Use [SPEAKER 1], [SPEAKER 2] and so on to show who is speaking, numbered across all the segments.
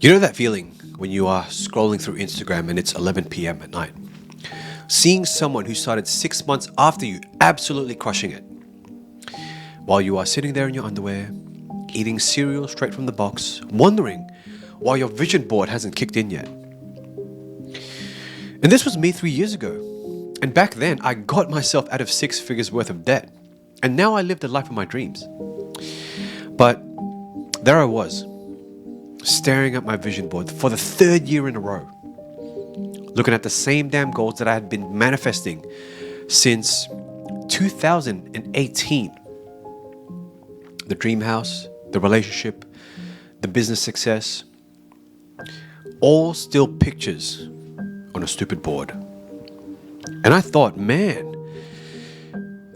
[SPEAKER 1] You know that feeling when you are scrolling through Instagram and it's 11 p.m. at night? Seeing someone who started 6 months after you absolutely crushing it, while you are sitting there in your underwear, eating cereal straight from the box, wondering why your vision board hasn't kicked in yet. And this was me 3 years ago. And back then, I got myself out of 6 figures worth of debt. And now I live the life of my dreams. But there I was, staring at my vision board for the 3rd year in a row, looking at the same damn goals that I had been manifesting since 2018. The dream house, the relationship, the business success, all still pictures on a stupid board. And I thought, man,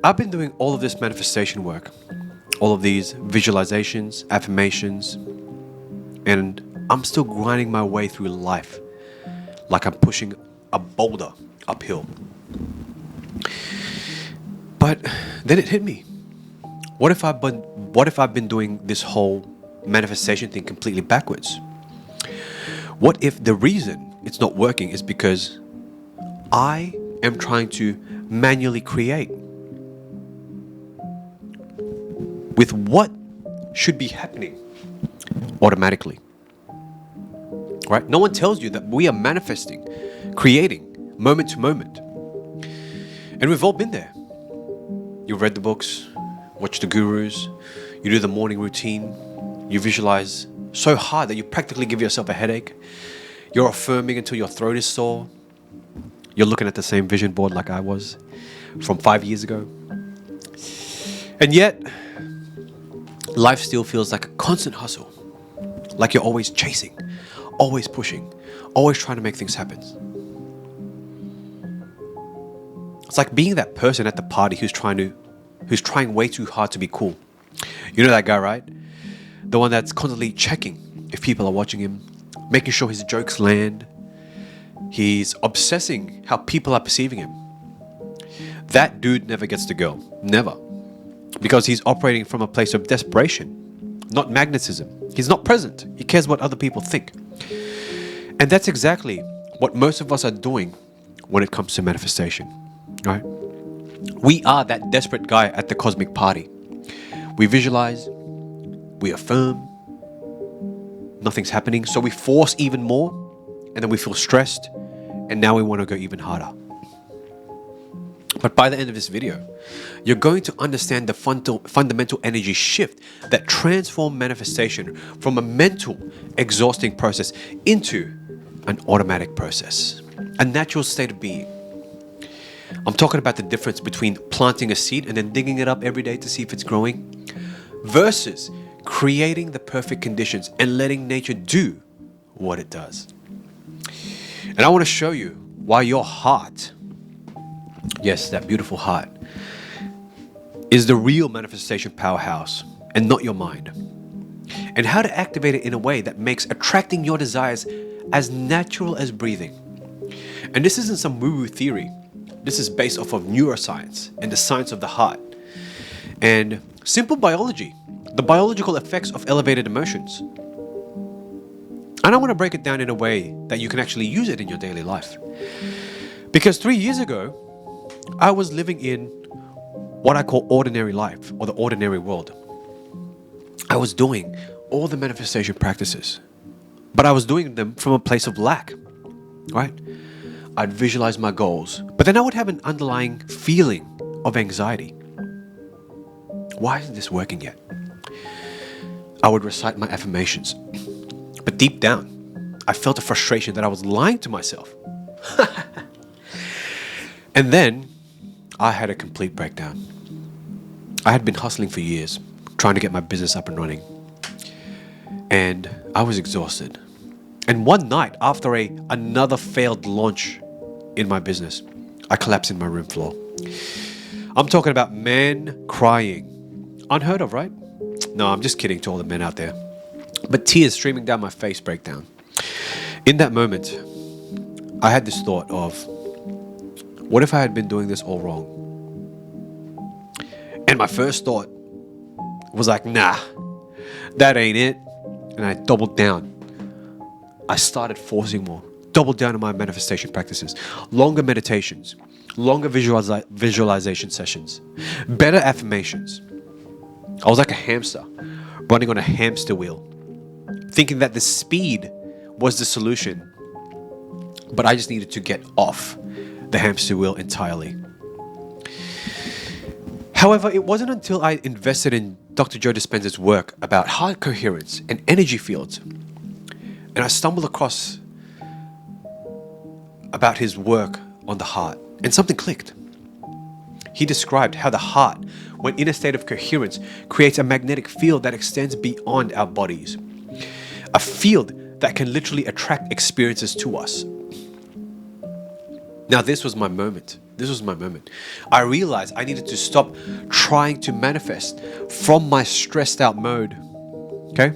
[SPEAKER 1] I've been doing all of this manifestation work, all of these visualizations, affirmations, and I'm still grinding my way through life like I'm pushing a boulder uphill. But then it hit me. What if I've been doing this whole manifestation thing completely backwards? What if the reason it's not working is because I am trying to manually create with what should be happening automatically? Right? No one tells you that we are manifesting, creating moment to moment. And we've all been there. You've read the books, watched the gurus, you do the morning routine, you visualize so hard that you practically give yourself a headache. You're affirming until your throat is sore. You're looking at the same vision board like I was from 5 years ago. And yet, life still feels like a constant hustle. Like you're always chasing, always pushing, always trying to make things happen. It's like being that person at the party who's trying way too hard to be cool. You know that guy, right? The one that's constantly checking if people are watching him, making sure his jokes land. He's obsessing how people are perceiving him. That dude never gets the girl. Never. Because he's operating from a place of desperation, not magnetism. He's not present. He cares what other people think. And that's exactly what most of us are doing when it comes to manifestation, right? We are that desperate guy at the cosmic party. We visualize, we affirm, nothing's happening, so we force even more, and then we feel stressed, and now we want to go even harder. But by the end of this video, you're going to understand the fundamental energy shift that transforms manifestation from a mental, exhausting process into an automatic process, a natural state of being. I'm talking about the difference between planting a seed and then digging it up every day to see if it's growing versus creating the perfect conditions and letting nature do what it does. And I want to show you why your heart, yes, that beautiful heart, is the real manifestation powerhouse and not your mind. And how to activate it in a way that makes attracting your desires as natural as breathing. And this isn't some woo-woo theory. This is based off of neuroscience and the science of the heart. And simple biology, the biological effects of elevated emotions. And I want to break it down in a way that you can actually use it in your daily life. Because 3 years ago, I was living in what I call ordinary life or the ordinary world. I was doing all the manifestation practices, but I was doing them from a place of lack, right? I'd visualize my goals, but then I would have an underlying feeling of anxiety. Why isn't this working yet? I would recite my affirmations, but deep down, I felt a frustration that I was lying to myself. And then I had a complete breakdown. I had been hustling for years, trying to get my business up and running. And I was exhausted. And one night, after another failed launch in my business, I collapsed in my room floor. I'm talking about men crying. Unheard of, right? No, I'm just kidding to all the men out there. But tears streaming down my face breakdown. In that moment, I had this thought of, what if I had been doing this all wrong? And my first thought was like, nah, that ain't it. And I doubled down. I started forcing more, doubled down on my manifestation practices, longer meditations, longer visualization sessions, better affirmations. I was like a hamster running on a hamster wheel, thinking that the speed was the solution, but I just needed to get off the hamster wheel entirely. However, it wasn't until I invested in Dr. Joe Dispenza's work about heart coherence and energy fields, and I stumbled across about his work on the heart, and something clicked. He described how the heart, when in a state of coherence, creates a magnetic field that extends beyond our bodies. A field that can literally attract experiences to us. Now, this was my moment. I realized I needed to stop trying to manifest from my stressed out mode. Okay?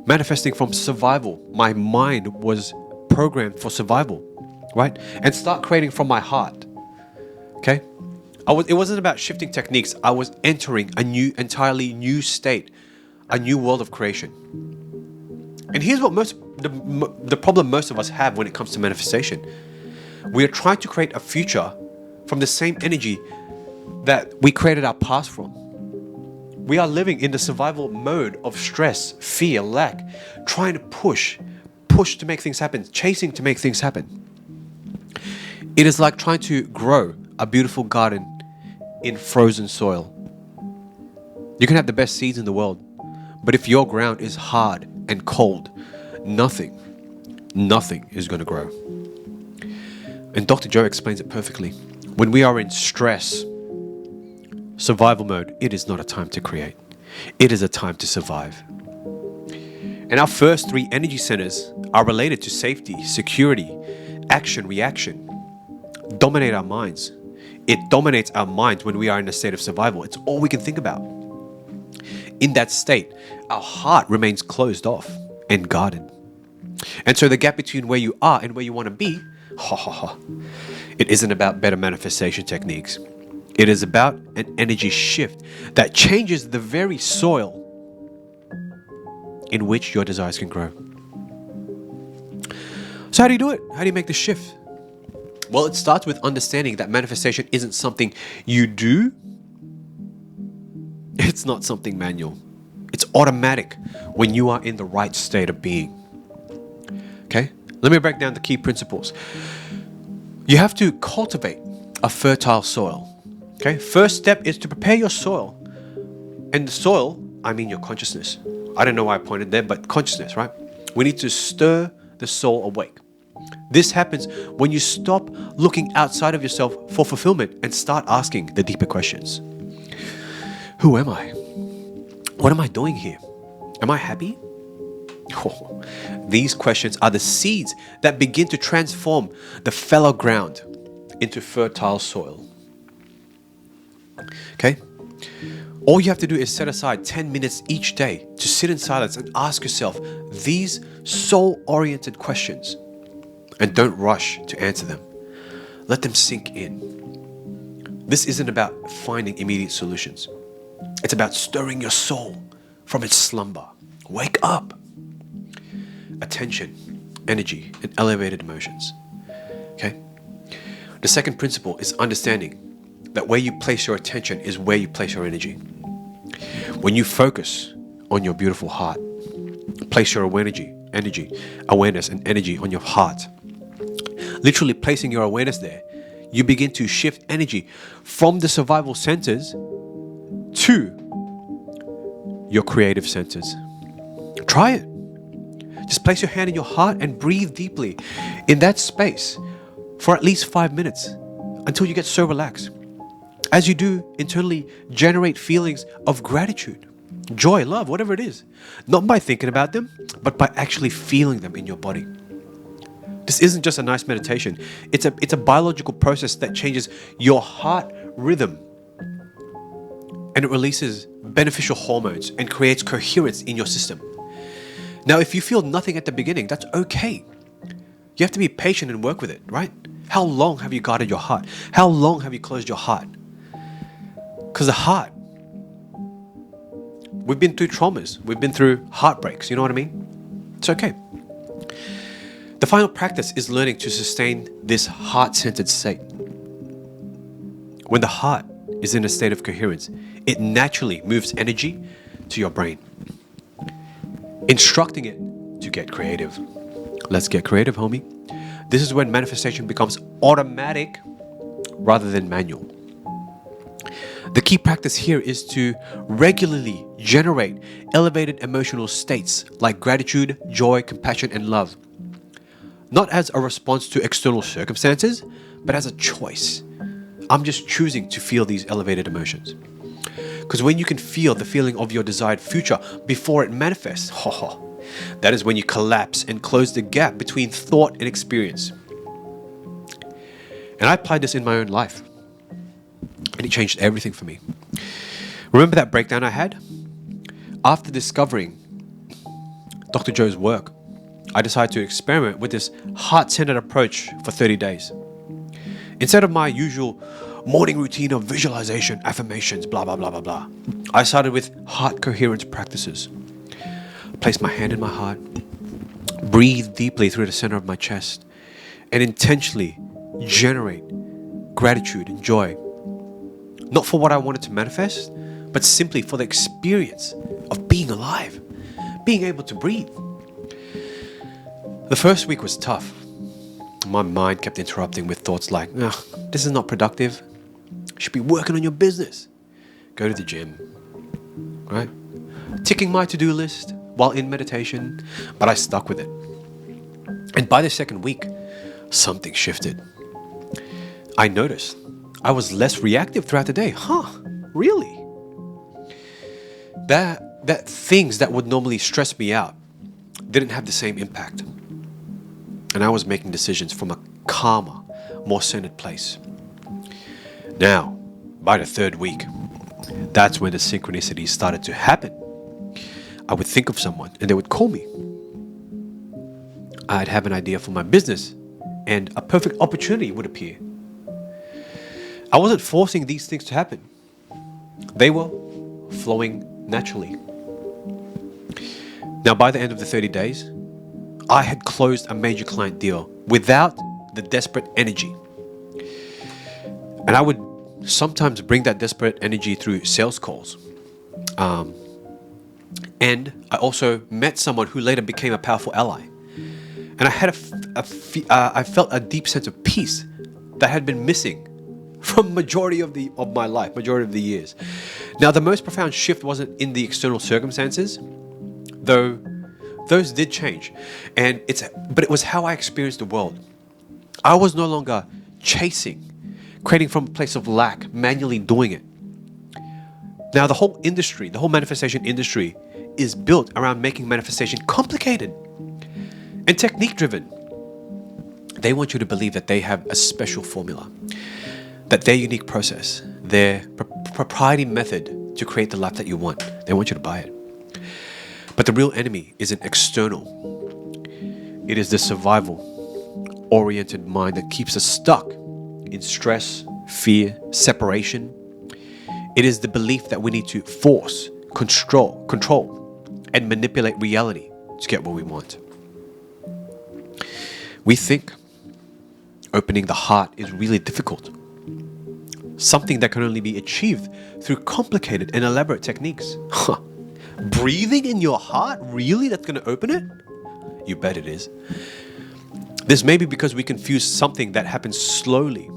[SPEAKER 1] Manifesting from survival. My mind was programmed for survival, right? And start creating from my heart. Okay? It wasn't about shifting techniques. I was entering a entirely new state, a new world of creation. And here's what the problem most of us have when it comes to manifestation. We are trying to create a future from the same energy that we created our past from. We are living in the survival mode of stress, fear, lack, trying to push to make things happen, chasing to make things happen. It is like trying to grow a beautiful garden in frozen soil. You can have the best seeds in the world, but if your ground is hard and cold, nothing is going to grow. And Dr. Joe explains it perfectly. When we are in stress, survival mode, it is not a time to create. It is a time to survive. And our first three energy centers are related to safety, security, action, reaction. Dominate our minds. It dominates our minds when we are in a state of survival. It's all we can think about. In that state, our heart remains closed off and guarded. And so the gap between where you are and where you want to be, it isn't about better manifestation techniques. It is about an energy shift that changes the very soil in which your desires can grow. So how do you do it? How do you make the shift? Well, it starts with understanding that manifestation isn't something you do. It's not something manual. It's automatic when you are in the right state of being. Okay? Let me break down the key principles. You have to cultivate a fertile soil. Okay? First step is to prepare your soil. And the soil, I mean your consciousness. I don't know why I pointed there, but consciousness, right? We need to stir the soul awake. This happens when you stop looking outside of yourself for fulfillment and start asking the deeper questions. Who am I? What am I doing here? Am I happy? Oh, these questions are the seeds that begin to transform the fallow ground into fertile soil. Okay? All you have to do is set aside 10 minutes each day to sit in silence and ask yourself these soul-oriented questions. And don't rush to answer them. Let them sink in. This isn't about finding immediate solutions. It's about stirring your soul from its slumber. Wake up. Attention, energy, and elevated emotions. Okay? The second principle is understanding that where you place your attention is where you place your energy. When you focus on your beautiful heart, place your awareness and energy on your heart. Literally placing your awareness there, you begin to shift energy from the survival centers to your creative centers. Try it. Just place your hand in your heart and breathe deeply in that space for at least 5 minutes until you get so relaxed. As you do, internally generate feelings of gratitude, joy, love, whatever it is. Not by thinking about them, but by actually feeling them in your body. This isn't just a nice meditation. It's a biological process that changes your heart rhythm. And it releases beneficial hormones and creates coherence in your system. Now, if you feel nothing at the beginning, that's okay. You have to be patient and work with it, right? How long have you guarded your heart? How long have you closed your heart? Because the heart, we've been through traumas. We've been through heartbreaks. You know what I mean? It's okay. The final practice is learning to sustain this heart-centered state. When the heart is in a state of coherence, it naturally moves energy to your brain, instructing it to get creative. Let's get creative, homie. This is when manifestation becomes automatic rather than manual. The key practice here is to regularly generate elevated emotional states like gratitude, joy, compassion, and love. Not as a response to external circumstances, but as a choice. I'm just choosing to feel these elevated emotions. Because when you can feel the feeling of your desired future before it manifests, that is when you collapse and close the gap between thought and experience. And I applied this in my own life, and it changed everything for me. Remember that breakdown I had? After discovering Dr. Joe's work, I decided to experiment with this heart-centered approach for 30 days. Instead of my usual morning routine of visualization, affirmations, blah, blah, blah, blah, blah, I started with heart coherence practices. Place my hand in my heart, breathe deeply through the center of my chest, and intentionally generate gratitude and joy. Not for what I wanted to manifest, but simply for the experience of being alive, being able to breathe. The first week was tough. My mind kept interrupting with thoughts like, this is not productive. You should be working on your business. Go to the gym, right? Ticking my to-do list while in meditation, but I stuck with it. And by the second week, something shifted. I noticed I was less reactive throughout the day. Really? That things that would normally stress me out didn't have the same impact. And I was making decisions from a calmer, more centered place. Now, by the third week, that's when the synchronicities started to happen. I would think of someone and they would call me. I'd have an idea for my business and a perfect opportunity would appear. I wasn't forcing these things to happen. They were flowing naturally. Now, by the end of the 30 days, I had closed a major client deal without the desperate energy. And I would sometimes bring that desperate energy through sales calls. And I also met someone who later became a powerful ally. And I had I felt a deep sense of peace that had been missing from majority of my life, majority of the years. Now, the most profound shift wasn't in the external circumstances, though those did change. But it was how I experienced the world. I was no longer chasing, creating from a place of lack, manually doing it. Now, the whole industry, the whole manifestation industry is built around making manifestation complicated and technique driven. They want you to believe that they have a special formula, that their unique process, their proprietary method to create the life that you want. They want you to buy it. But the real enemy isn't external. It is the survival-oriented mind that keeps us stuck in stress, fear, separation. It is the belief that we need to force, control, and manipulate reality to get what we want. We think opening the heart is really difficult. Something that can only be achieved through complicated and elaborate techniques. Breathing in your heart? Really? That's going to open it? You bet it is. This may be because we confuse something that happens slowly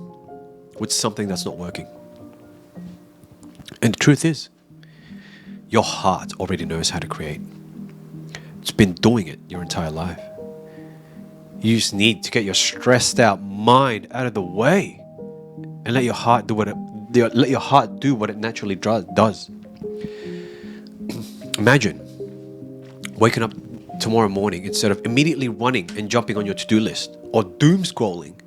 [SPEAKER 1] with something that's not working. And the truth is, your heart already knows how to create. It's been doing it your entire life. You just need to get your stressed out mind out of the way and let your heart do what it naturally does. Imagine waking up tomorrow morning, instead of immediately running and jumping on your to-do list or doom scrolling,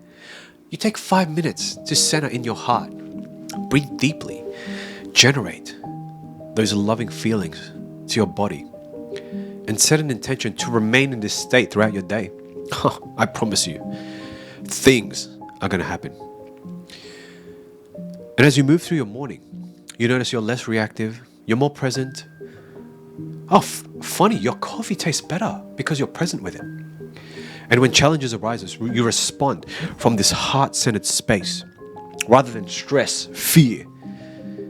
[SPEAKER 1] you take 5 minutes to center in your heart. Breathe deeply. Generate those loving feelings to your body and set an intention to remain in this state throughout your day. I promise you, things are going to happen. And as you move through your morning, you notice you're less reactive, you're more present. Funny, your coffee tastes better because you're present with it. And when challenges arises, you respond from this heart-centered space rather than stress, fear.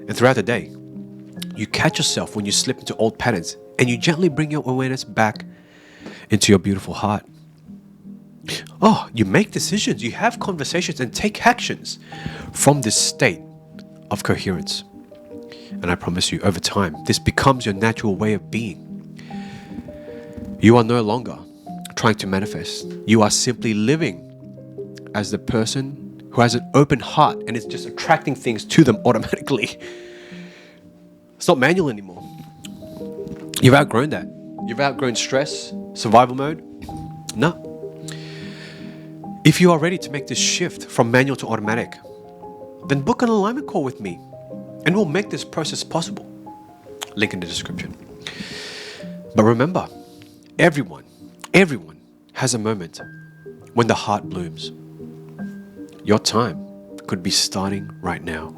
[SPEAKER 1] And throughout the day, you catch yourself when you slip into old patterns and you gently bring your awareness back into your beautiful heart. Oh, you make decisions, you have conversations and take actions from this state of coherence. And I promise you, over time, this becomes your natural way of being. You are no longer trying to manifest. You are simply living as the person who has an open heart and is just attracting things to them automatically. It's not manual anymore. You've outgrown that. You've outgrown stress, survival mode. No. If you are ready to make this shift from manual to automatic, then book an alignment call with me and we'll make this process possible. Link in the description. But remember, everyone has a moment when the heart blooms. Your time could be starting right now.